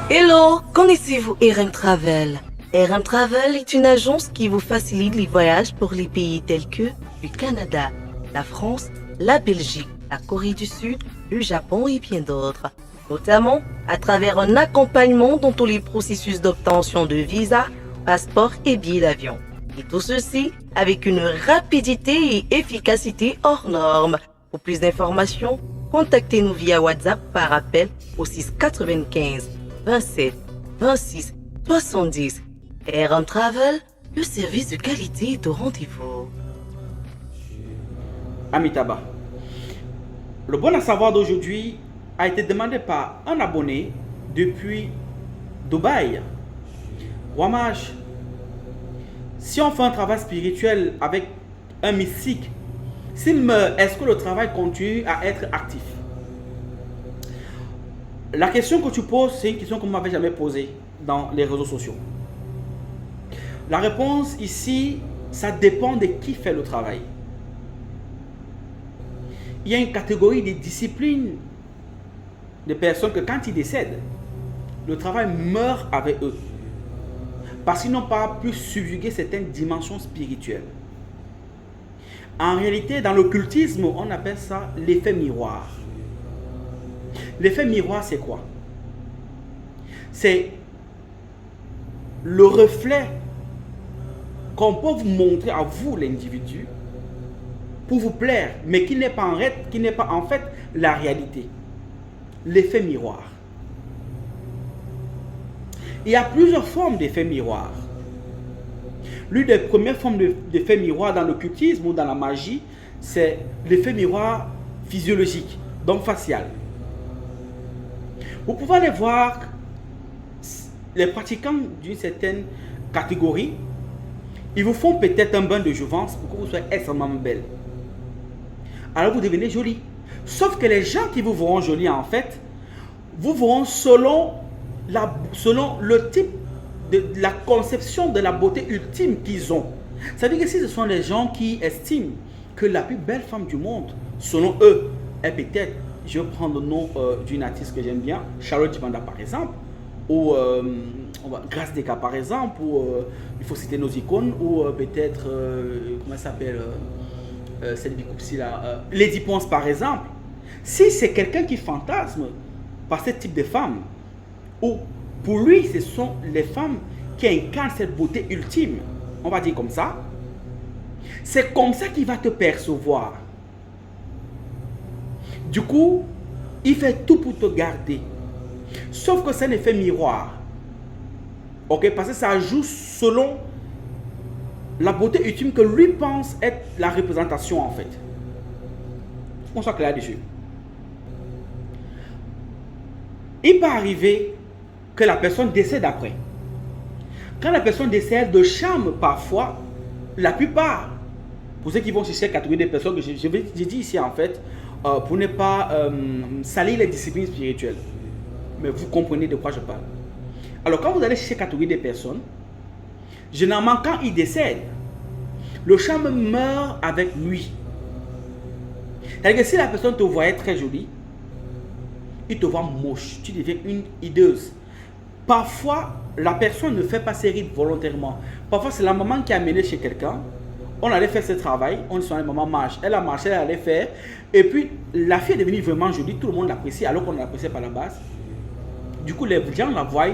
Hello, connaissez-vous RM Travel? RM Travel est une agence qui vous facilite les voyages pour les pays tels que le Canada, la France, la Belgique, la Corée du Sud, le Japon et bien d'autres. Notamment à travers un accompagnement dans tous les processus d'obtention de visa, passeport et billets d'avion. Et tout ceci avec une rapidité et efficacité hors normes. Pour plus d'informations, contactez-nous via WhatsApp par appel au 695 27 26 70. RM Travel, le service de qualité est au rendez-vous. Amitabha. Le bon à savoir d'aujourd'hui a été demandé par un abonné depuis Dubaï. Wamash, si on fait un travail spirituel avec un mystique, s'il meurt, est-ce que le travail continue à être actif? La question que tu poses, c'est une question qu'on ne m'avait jamais posée dans les réseaux sociaux. La réponse ici, ça dépend de qui fait le travail. Il y a une catégorie de disciplines de personnes que quand ils décèdent, le travail meurt avec eux. Parce qu'ils n'ont pas pu subjuguer certaines dimensions spirituelles. En réalité, dans l'occultisme, on appelle ça l'effet miroir. L'effet miroir, c'est quoi? C'est le reflet qu'on peut vous montrer à vous, l'individu, pour vous plaire, mais qui n'est pas en fait la réalité. L'effet miroir. Il y a plusieurs formes d'effet miroir. L'une des premières formes d'effet miroir dans l'occultisme ou dans la magie, c'est l'effet miroir physiologique, donc facial. Vous pouvez aller voir les pratiquants d'une certaine catégorie, ils vous font peut-être un bain de jouvence pour que vous soyez extrêmement belle. Alors vous devenez jolie. Sauf que les gens qui vous verront jolie, en fait, vous verront selon le type de la conception de la beauté ultime qu'ils ont. Ça veut dire que si ce sont les gens qui estiment que la plus belle femme du monde, selon eux, est peut-être, je vais prendre le nom d'une artiste que j'aime bien, Charlotte Dibanda par exemple, ou Grace Deka par exemple, ou il faut citer nos icônes, ou peut-être, comment elle s'appelle, celle du couple là, Lady Ponce par exemple. Si c'est quelqu'un qui fantasme par ce type de femme, ou pour lui ce sont les femmes qui incarnent cette beauté ultime, on va dire comme ça, c'est comme ça qu'il va te percevoir. Du coup, il fait tout pour te garder. Sauf que c'est un effet miroir. Ok, parce que ça joue selon la beauté ultime que lui pense être la représentation en fait. On soit clair dessus. Il peut arriver que la personne décède après. Quand la personne décède, le charme parfois, la plupart, pour ceux qui vont chercher la catégorie des personnes que j'ai dit ici en fait, pour ne pas salir les disciplines spirituelles. Mais vous comprenez de quoi je parle. Alors quand vous allez chercher la catégorie des personnes, généralement quand il décède, le charme meurt avec lui. C'est-à-dire que si la personne te voyait très jolie, il te voit moche, tu deviens une hideuse. Parfois, la personne ne fait pas ses rides volontairement. Parfois, c'est la maman qui a amené chez quelqu'un. On allait faire ce travail, on dit la maman marche. Elle a marché, elle allait faire. Et puis, la fille est devenue vraiment jolie, tout le monde l'apprécie, alors qu'on ne l'appréciait pas à la base. Du coup, les gens la voient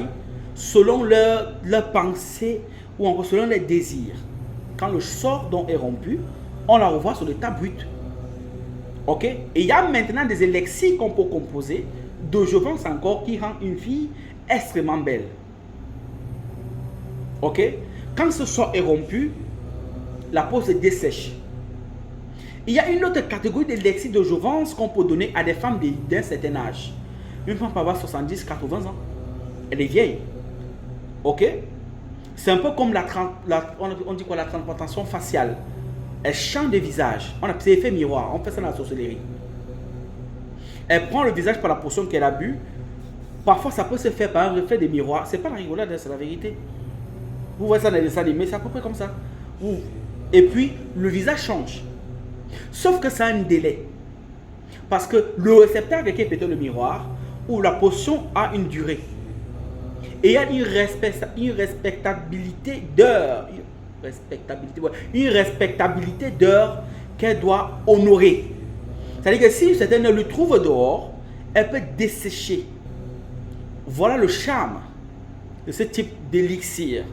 selon leur pensée ou encore selon les désirs. Quand le sordon est rompu, on la revoit sur l'état brut. Ok? Et il y a maintenant des élixirs qu'on peut composer de jouvence encore qui rend une fille extrêmement belle. Ok? Quand ce sort est rompu, la peau se dessèche. Il y a une autre catégorie d'élixir de jouvence qu'on peut donner à des femmes d'un certain âge. Une femme peut avoir 70, 80 ans. Elle est vieille. Ok? C'est un peu comme on dit quoi, la transplantation faciale. Elle change de visage. On appelle ça effet miroir. On fait ça dans la sorcellerie. Elle prend le visage par la potion qu'elle a bu. Parfois, ça peut se faire par un reflet de miroir. C'est pas la rigolade, c'est la vérité. Vous voyez ça dans les dessins animés, c'est à peu près comme ça. Et puis, le visage change. Sauf que ça a un délai. Parce que le réceptacle qui est peut-être le miroir, ou la potion a une durée. Et il y a une respectabilité d'heure. Une respectabilité d'heure qu'elle doit honorer. C'est-à-dire que si certaines le trouvent dehors, elle peut dessécher. Voilà le charme de ce type d'élixir.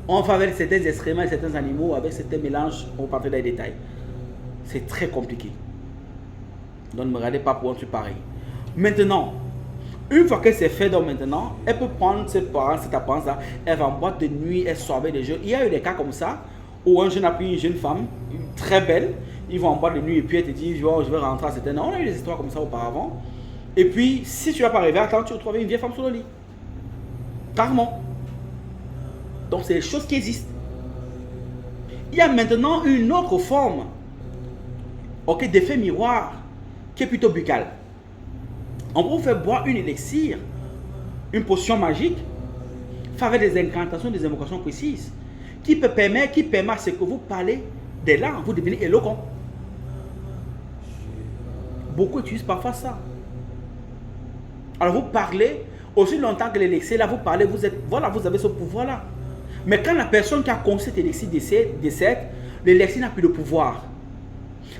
On va avec certains excréments et certains animaux, avec certains mélanges, on va parler dans les détails. C'est très compliqué. Donc ne me regardez pas pour un truc pareil. Maintenant, une fois que c'est fait, donc maintenant, elle peut prendre cette apparence-là, elle va en boîte de nuit, elle sort avec des jeux. Il y a eu des cas comme ça, où un jeune a pris une jeune femme, très belle, ils vont en boîte de nuit et puis elle te dit, oh, je vais rentrer à certaines heures. On a eu des histoires comme ça auparavant. Et puis, si tu n'as pas rêvé, attends, tu retrouves une vieille femme sur le lit. Carrément. Donc, c'est des choses qui existent. Il y a maintenant une autre forme, ok, d'effet miroir, qui est plutôt buccal. On peut vous faire boire une élixir, une potion magique, faire avec des incantations, des invocations précises, qui permet à ce que vous parlez des langues, vous devenez éloquent. Beaucoup utilisent parfois ça. Alors vous parlez, aussi longtemps que l'élixir, là vous parlez, vous avez ce pouvoir-là. Mais quand la personne qui a conçu cet élixir décède, l'élixir n'a plus de pouvoir.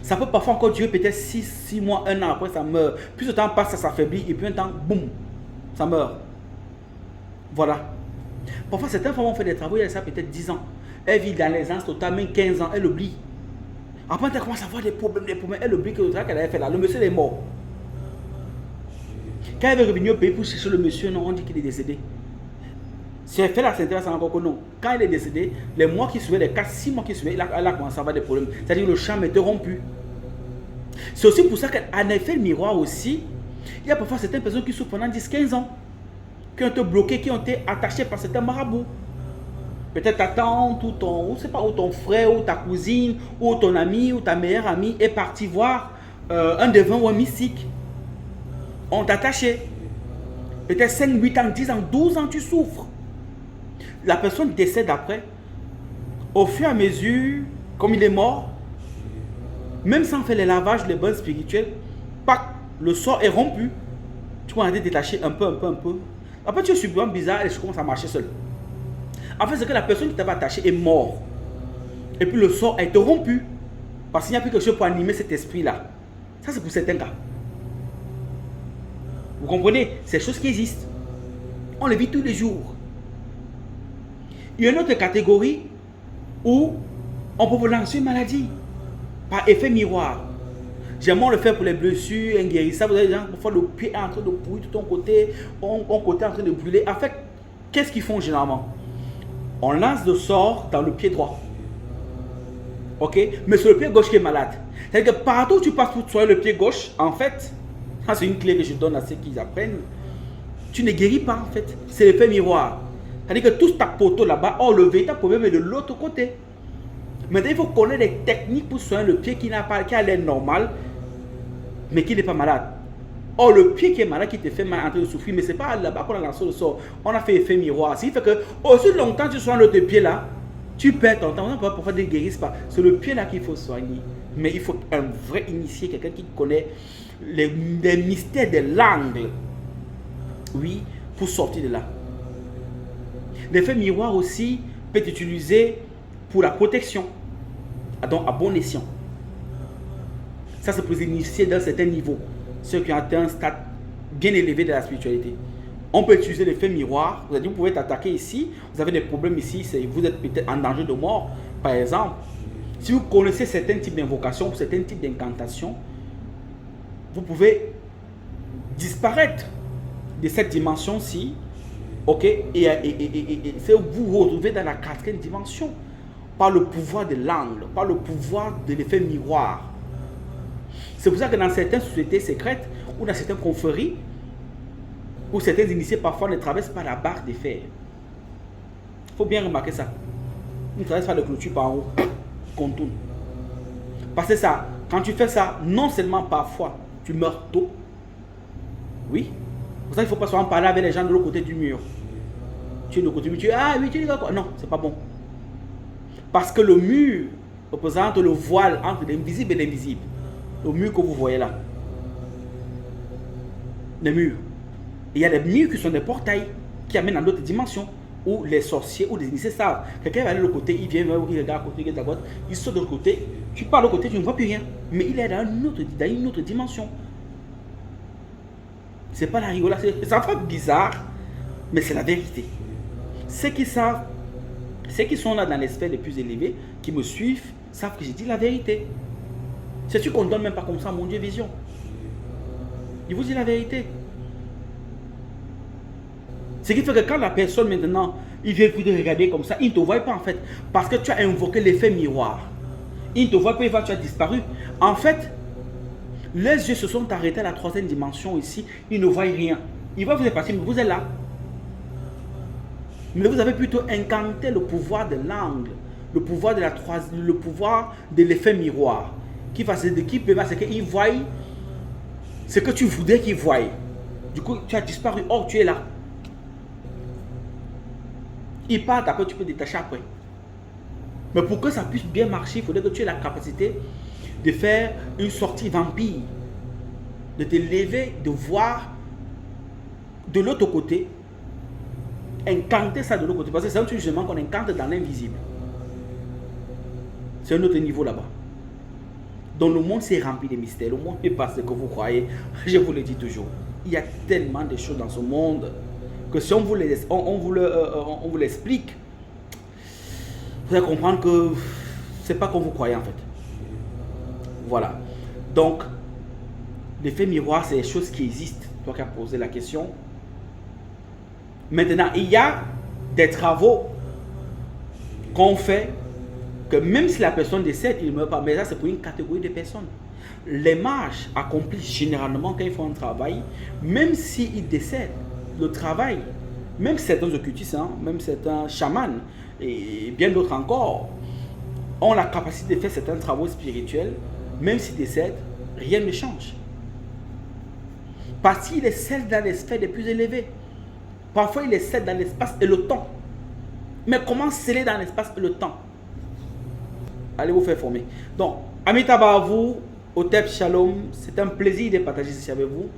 Ça peut parfois encore durer peut-être 6 mois, 1 an, après ça meurt. Plus le temps passe, ça s'affaiblit, et puis un temps, boum, ça meurt. Voilà. Parfois, certaines femmes ont fait des travaux, il y a ça peut-être 10 ans. Elle vit dans l'aisance totale, même 15 ans, elle oublie. Après, elle commence à avoir des problèmes, elle oublie que le travail qu'elle avait fait là, le monsieur est mort. Quand elle est revenue au pays pour chercher le monsieur, non, on dit qu'il est décédé. Si elle fait la synthèse, c'est encore que non. Quand il est décédé, les mois qui suivaient, les 4-6 mois qui suivaient, elle a commencé à avoir des problèmes. C'est-à-dire que le champ était rompu. C'est aussi pour ça qu'en effet, le miroir aussi, il y a parfois certaines personnes qui souffrent pendant 10-15 ans, qui ont été bloquées, qui ont été attachées par certains marabouts. Peut-être ta tante, ou ton frère, ou ta cousine, ou ton ami, ou ta meilleure amie est parti voir un devin ou un mystique. On t'a attaché. Peut-être 5, 8 ans, 10 ans, 12 ans, tu souffres. La personne décède après. Au fur et à mesure, comme il est mort, même sans faire les lavages, les bains spirituels, le sort est rompu. Tu vas aller détacher un peu. Après, tu es subitement bizarre et tu commences à marcher seul. En fait, c'est que la personne qui t'avait attaché est morte. Et puis le sort a été rompu. Parce qu'il n'y a plus quelque chose pour animer cet esprit-là. Ça, c'est pour certains cas. Vous comprenez? C'est des choses qui existent. On les vit tous les jours. Il y a une autre catégorie où on peut vous lancer une maladie par effet miroir. J'aimerais le faire pour les blessures inguérissables. Vous avez des gens qui font le pied en train de brûler tout ton côté, un côté en train de brûler. En fait, qu'est-ce qu'ils font généralement? On lance le sort dans le pied droit. Ok? Mais c'est le pied gauche qui est malade. C'est-à-dire que partout où tu passes pour soigner le pied gauche, en fait, ça c'est une clé que je donne à ceux qui apprennent. Tu ne guéris pas en fait. C'est l'effet miroir. C'est-à-dire que tout ta poteau là-bas, le véritable problème est de l'autre côté. Maintenant, il faut connaître des techniques pour soigner le pied qui a l'air normal, mais qui n'est pas malade. Or, le pied qui est malade, qui te fait mal en train de souffrir, mais ce n'est pas là-bas qu'on a lancé le sort. On a fait effet miroir. Ce qui fait que, aussi longtemps tu soignes l'autre pied là, tu perds ton temps. On ne peut pas ne guérisse pas. C'est le pied là qu'il faut soigner. Mais il faut un vrai initié, quelqu'un qui connaît les mystères de l'angle. Oui, pour sortir de là. L'effet miroir aussi peut être utilisé pour la protection. Donc à bon escient. Ça, c'est pour les initiés d'un certain niveau. Ceux qui ont atteint un stade bien élevé de la spiritualité. On peut utiliser l'effet miroir. Vous avez dit, vous pouvez être attaqué ici. Vous avez des problèmes ici. Vous êtes peut-être en danger de mort. Par exemple, si vous connaissez certains types d'invocations, certains types d'incantations, vous pouvez disparaître de cette dimension-ci. Ok, et vous vous retrouvez dans la 4e dimension par le pouvoir de l'angle, par le pouvoir de l'effet miroir. C'est pour ça que dans certaines sociétés secrètes ou dans certaines confréries, où certains initiés parfois ne traversent pas la barre de fer. Il faut bien remarquer ça. Ils ne traversent pas le clôture par en haut, contourne. Parce que ça, quand tu fais ça, non seulement parfois tu meurs tôt, oui, pour ça il ne faut pas souvent parler avec les gens de l'autre côté du mur. Tu es de l'autre côté du mur, tu dis, ah oui, tu dis quoi? Non, c'est pas bon. Parce que le mur représente le voile entre l'invisible et l'invisible. Le mur que vous voyez là. Le mur. Il y a des murs qui sont des portails qui amènent dans d'autres dimensions où les sorciers ou les initiés savent. Quelqu'un va aller de l'autre côté, il vient, il regarde à côté, il regarde à droite, il saute de l'autre côté, tu pars de l'autre côté, tu ne vois plus rien. Mais il est dans une autre dimension. C'est pas la rigolade, ça fait bizarre, mais c'est la vérité. Ceux qui savent, ceux qui sont là dans les sphères les plus élevées, qui me suivent, savent que j'ai dit la vérité. C'est-tu qu'on ne donne même pas comme ça, mon Dieu, vision? Il vous dit la vérité. Ce qui fait que quand la personne maintenant, il vient vous regarder comme ça, il ne te voit pas en fait. Parce que tu as invoqué l'effet miroir. Il ne te voit pas, il va, tu as disparu. En fait, les yeux se sont arrêtés à la troisième dimension ici. Ils ne voient rien. Il va vous effacer, mais vous êtes là. Mais vous avez plutôt incanté le pouvoir de l'angle, le pouvoir de la troisième, le pouvoir de l'effet miroir. Qui va se ce qu'il voit ce que tu voudrais qu'il voie. Du coup, tu as disparu. Or, tu es là. Il part, après tu peux détacher après. Mais pour que ça puisse bien marcher, il faudrait que tu aies la capacité de faire une sortie vampire. De te lever, de voir de l'autre côté, incanter ça de l'autre côté. Parce que c'est un truc justement qu'on incante dans l'invisible. C'est un autre niveau là-bas. Donc le monde s'est rempli de mystères. Le monde n'est pas ce que vous croyez. Je vous le dis toujours. Il y a tellement de choses dans ce monde que si on vous l'explique, vous allez comprendre que c'est pas comme vous croyez en fait. Voilà. Donc, l'effet miroir, c'est des choses qui existent. Toi qui as posé la question. Maintenant, il y a des travaux qu'on fait que même si la personne décède, il ne meurt pas. Mais ça, c'est pour une catégorie de personnes. Les mages accomplissent généralement quand ils font un travail, même s'ils décèdent, le travail, même certains occultistes, même certains chamans et bien d'autres encore, ont la capacité de faire certains travaux spirituels, même s'ils décèdent, rien ne change. Parce qu'il est celle dans les sphères les plus élevées. Parfois, il est celle dans l'espace et le temps. Mais comment sceller dans l'espace et le temps? Allez vous faire former. Donc, Amitabha à vous, Otep Shalom, c'est un plaisir de partager ceci avec vous.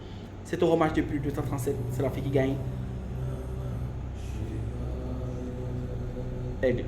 C'est un hommage de plus de 237, c'est la fille qui gagne. Aigle.